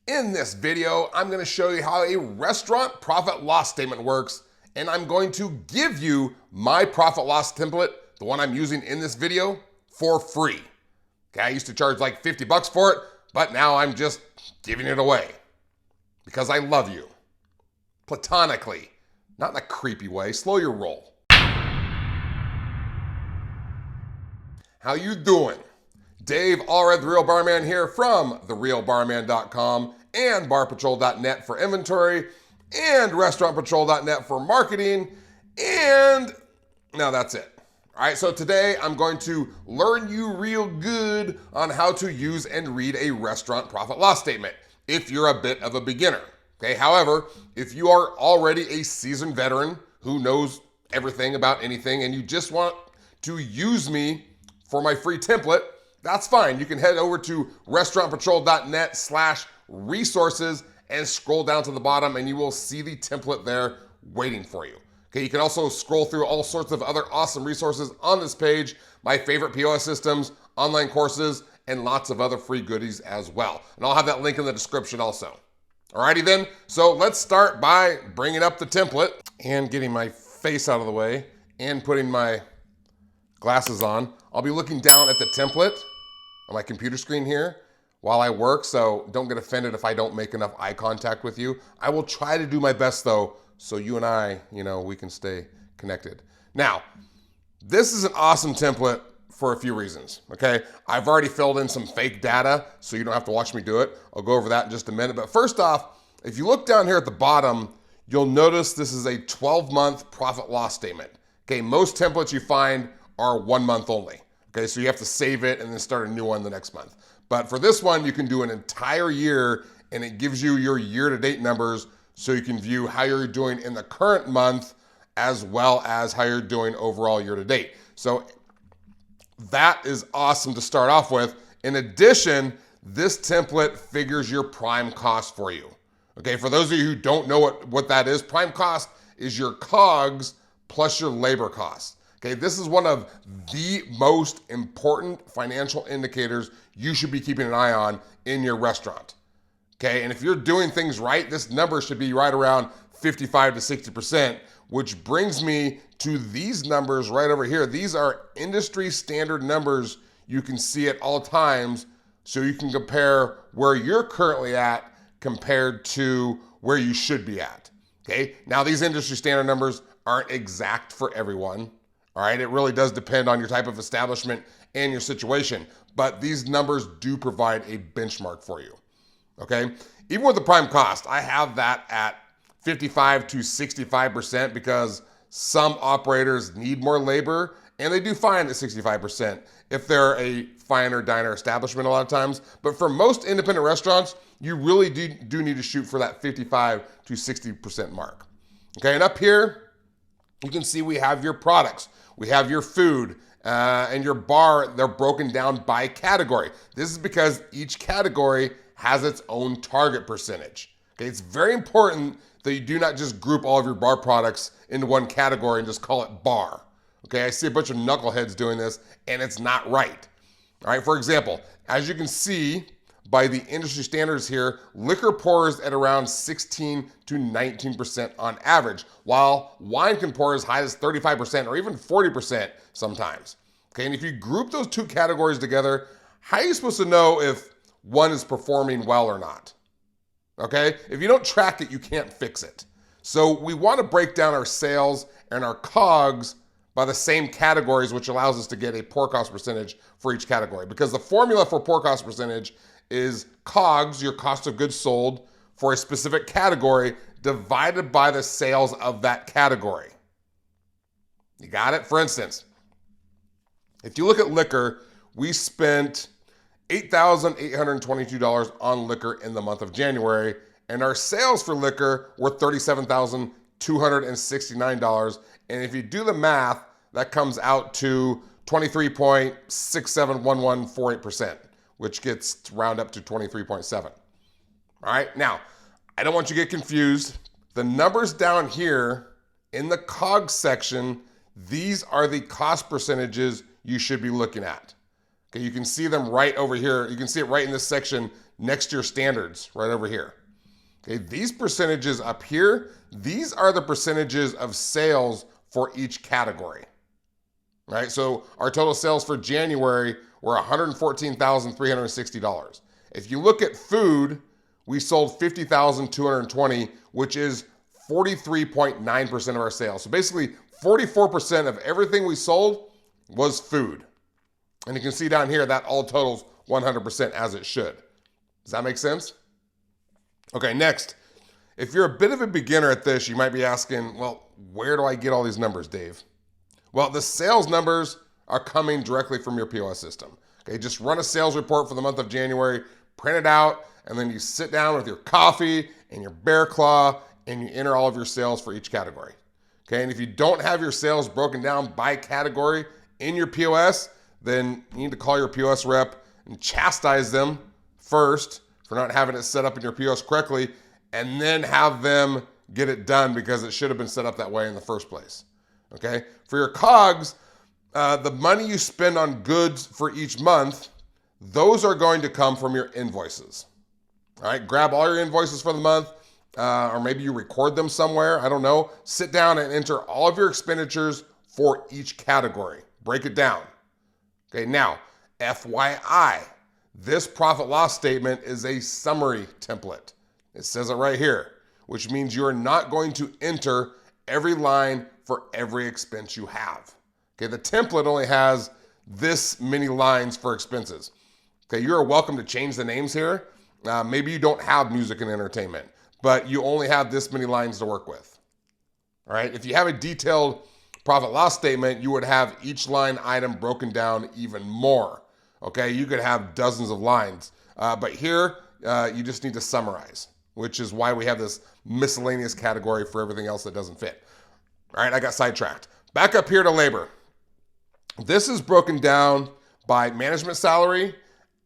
In this video, I'm going to show you how a restaurant profit loss statement works, and I'm going to give you my profit loss template, the one I'm using in this video, for free. Okay, I used to charge like 50 bucks for it, but now I'm just giving it away because I love you. Platonically, not in a creepy way. Slow your roll. How you doing? Dave Allred, the Real Barman here from therealbarman.com and barpatrol.net for inventory and restaurantpatrol.net for marketing, and now that's it. All right, so today I'm going to learn you real good on how to use and read a restaurant profit loss statement if you're a bit of a beginner. Okay, however, if you are already a seasoned veteran who knows everything about anything and you just want to use me for my free template, that's fine. You can head over to restaurantpatrol.net/resources and scroll down to the bottom and you will see the template there waiting for you. Okay, you can also scroll through all sorts of other awesome resources on this page, my favorite POS systems, online courses, and lots of other free goodies as well. And I'll have that link in the description also. Alrighty then, so let's start by bringing up the template and getting my face out of the way and putting my glasses on. I'll be looking down at the template on my computer screen here while I work, so don't get offended if I don't make enough eye contact with you. I will try to do my best though, so you and I, we can stay connected. Now, this is an awesome template for a few reasons, okay? I've already filled in some fake data, so you don't have to watch me do it. I'll go over that in just a minute. But first off, if you look down here at the bottom, you'll notice this is a 12-month profit loss statement. Okay, most templates you find are 1 month only. Okay, so you have to save it and then start a new one the next month. But for this one, you can do an entire year and it gives you your year-to-date numbers so you can view how you're doing in the current month as well as how you're doing overall year-to-date. So that is awesome to start off with. In addition, this template figures your prime cost for you. Okay, for those of you who don't know what that is, prime cost is your COGS plus your labor costs. Okay, this is one of the most important financial indicators you should be keeping an eye on in your restaurant. Okay, and if you're doing things right, this number should be right around 55 to 60%, which brings me to these numbers right over here. These are industry standard numbers you can see at all times, so you can compare where you're currently at compared to where you should be at. Okay, now these industry standard numbers aren't exact for everyone. All right, it really does depend on your type of establishment and your situation, but these numbers do provide a benchmark for you. Okay, even with the prime cost, I have that at 55 to 65% because some operators need more labor and they do fine at 65% if they're a finer diner establishment a lot of times. But for most independent restaurants, you really do need to shoot for that 55 to 60% mark. Okay, and up here, you can see we have your products, we have your food, and your bar. They're broken down by category. This is because each category has its own target percentage. Okay, it's very important that you do not just group all of your bar products into one category and just call it bar. Okay, I see a bunch of knuckleheads doing this and it's not right. All right, for example, as you can see by the industry standards here, liquor pours at around 16 to 19% on average, while wine can pour as high as 35% or even 40% sometimes. Okay, and if you group those two categories together, how are you supposed to know if one is performing well or not? Okay, if you don't track it, you can't fix it. So we want to break down our sales and our COGS by the same categories, which allows us to get a pour cost percentage for each category. Because the formula for pour cost percentage is COGS, your cost of goods sold, for a specific category divided by the sales of that category. You got it? For instance, if you look at liquor, we spent $8,822 on liquor in the month of January, and our sales for liquor were $37,269. And if you do the math, that comes out to 23.671148%, which gets to round up to 23.7. All right, now, I don't want you to get confused. The numbers down here in the COGS section, these are the cost percentages you should be looking at. Okay, you can see them right over here. You can see it right in this section next to your standards right over here. Okay, these percentages up here, these are the percentages of sales for each category, right? So our total sales for January were $114,360. If you look at food, we sold $50,220, which is 43.9% of our sales. So basically 44% of everything we sold was food. And you can see down here that all totals 100% as it should. Does that make sense? Okay, next, if you're a bit of a beginner at this, you might be asking, well, where do I get all these numbers, Dave? Well, the sales numbers are coming directly from your POS system. Okay, just run a sales report for the month of January, print it out, and then you sit down with your coffee and your bear claw and you enter all of your sales for each category. Okay, and if you don't have your sales broken down by category in your POS, then you need to call your POS rep and chastise them first for not having it set up in your POS correctly, and then have them get it done because it should have been set up that way in the first place. Okay, for your COGS, the money you spend on goods for each month, those are going to come from your invoices. All right, grab all your invoices for the month, or maybe you record them somewhere, I don't know. Sit down and enter all of your expenditures for each category. Break it down. Okay, now, FYI, this profit loss statement is a summary template. It says it right here, which means you're not going to enter every line for every expense you have. Okay, the template only has this many lines for expenses. Okay, you're welcome to change the names here. Maybe you don't have music and entertainment, but you only have this many lines to work with. All right, if you have a detailed profit loss statement, you would have each line item broken down even more. Okay, you could have dozens of lines, but here you just need to summarize, which is why we have this miscellaneous category for everything else that doesn't fit. All right, I got sidetracked. Back up here to labor. This is broken down by management salary,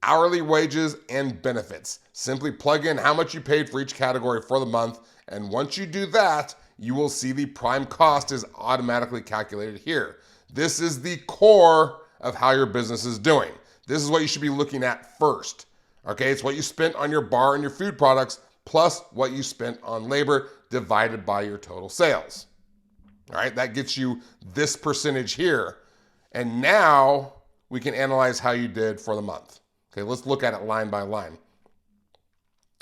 hourly wages, and benefits. Simply plug in how much you paid for each category for the month, and once you do that, you will see the prime cost is automatically calculated here. This is the core of how your business is doing. This is what you should be looking at first. Okay, it's what you spent on your bar and your food products plus what you spent on labor divided by your total sales. All right, that gets you this percentage here. And now we can analyze how you did for the month. Okay, let's look at it line by line.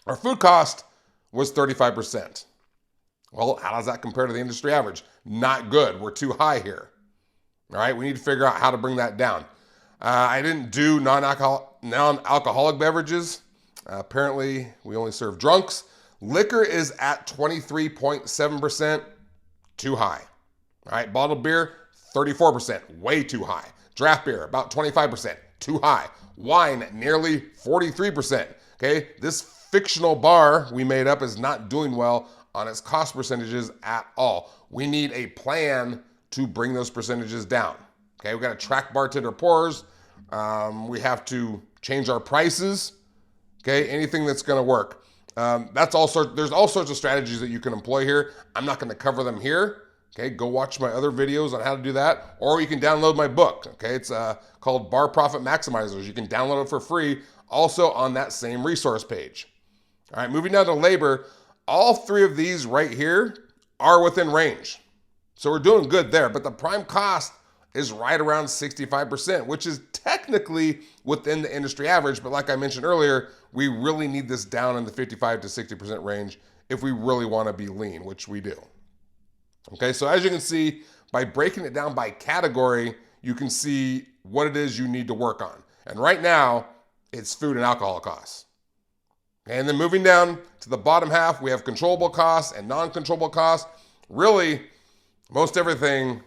Our food cost was 35%. Well, how does that compare to the industry average? Not good. We're too high here. All right, we need to figure out how to bring that down. I didn't do non-alcoholic beverages. Apparently, we only serve drunks. Liquor is at 23.7%, too high. All right, bottled beer, 34%, way too high. Draft beer, about 25%, too high. Wine, nearly 43%. Okay, this fictional bar we made up is not doing well on its cost percentages at all. We need a plan to bring those percentages down. Okay, we got to track bartender pours. We have to change our prices. Okay, anything that's going to work. There's all sorts of strategies that you can employ here. I'm not going to cover them here. Okay, go watch my other videos on how to do that, or you can download my book. Okay, it's called Bar Profit Maximizers. You can download it for free, also on that same resource page. All right, moving down to labor. All three of these right here are within range. So we're doing good there, but the prime cost is right around 65%, which is technically within the industry average. But like I mentioned earlier, we really need this down in the 55 to 60% range if we really want to be lean, which we do. Okay, so as you can see, by breaking it down by category, you can see what it is you need to work on. And right now, it's food and alcohol costs. And then moving down to the bottom half, we have controllable costs and non-controllable costs. Really, most everything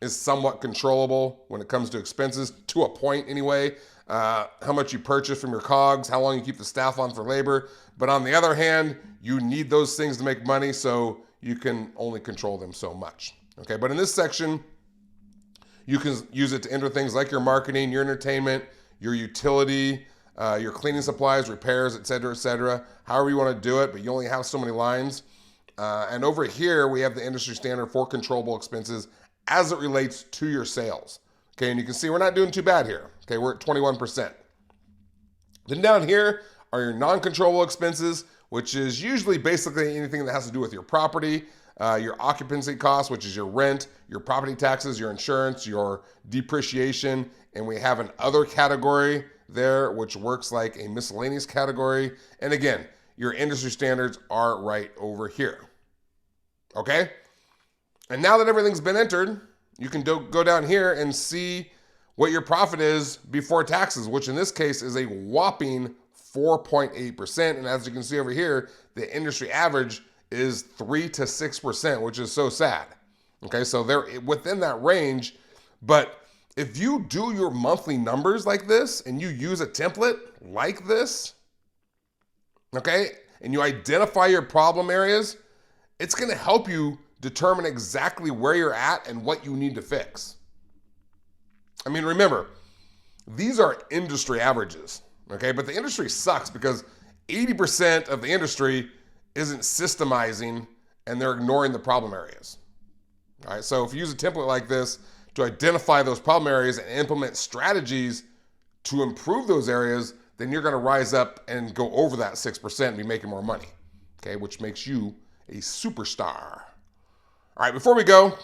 is somewhat controllable when it comes to expenses, to a point anyway. How much you purchase from your COGS, how long you keep the staff on for labor. But on the other hand, you need those things to make money, so you can only control them so much. Okay, but in this section, you can use it to enter things like your marketing, your entertainment, your utility, your cleaning supplies, repairs, etc., however you want to do it, but you only have so many lines. And over here, we have the industry standard for controllable expenses as it relates to your sales. Okay, and you can see we're not doing too bad here. Okay, we're at 21%. Then down here are your non-controllable expenses, which is usually basically anything that has to do with your property, your occupancy costs, which is your rent, your property taxes, your insurance, your depreciation, and we have an other category there, which works like a miscellaneous category. And again, your industry standards are right over here. Okay? And now that everything's been entered, you can go down here and see what your profit is before taxes, which in this case is a whopping 4.8%. And as you can see over here, the industry average is 3 to 6%, which is so sad. Okay, so they're within that range. But if you do your monthly numbers like this and you use a template like this, okay, and you identify your problem areas, it's gonna help you determine exactly where you're at and what you need to fix. I mean, remember, these are industry averages, okay? But the industry sucks because 80% of the industry isn't systemizing and they're ignoring the problem areas. All right, so if you use a template like this to identify those problem areas and implement strategies to improve those areas, then you're gonna rise up and go over that 6% and be making more money, okay? Which makes you a superstar. All right, before we go,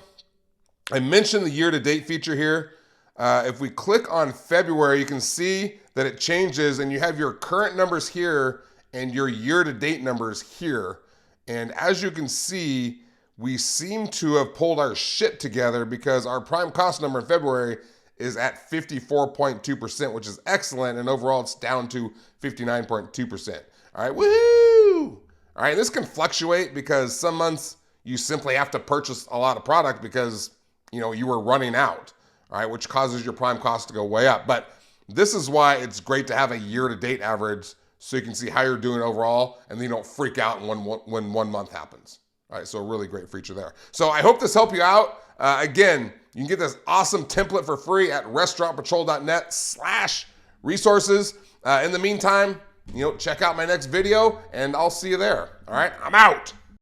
I mentioned the year-to-date feature here. If we click on February, you can see that it changes and you have your current numbers here and your year-to-date numbers here. And as you can see, we seem to have pulled our shit together because our prime cost number in February is at 54.2%, which is excellent. And overall, it's down to 59.2%. All right, woohoo! All right, this can fluctuate because some months you simply have to purchase a lot of product because you were running out. All right, which causes your prime cost to go way up. But this is why it's great to have a year-to-date average so you can see how you're doing overall and then you don't freak out when one month happens. All right, so a really great feature there. So I hope this helped you out. Again, you can get this awesome template for free at restaurantpatrol.net/resources. In the meantime, check out my next video and I'll see you there. All right, I'm out.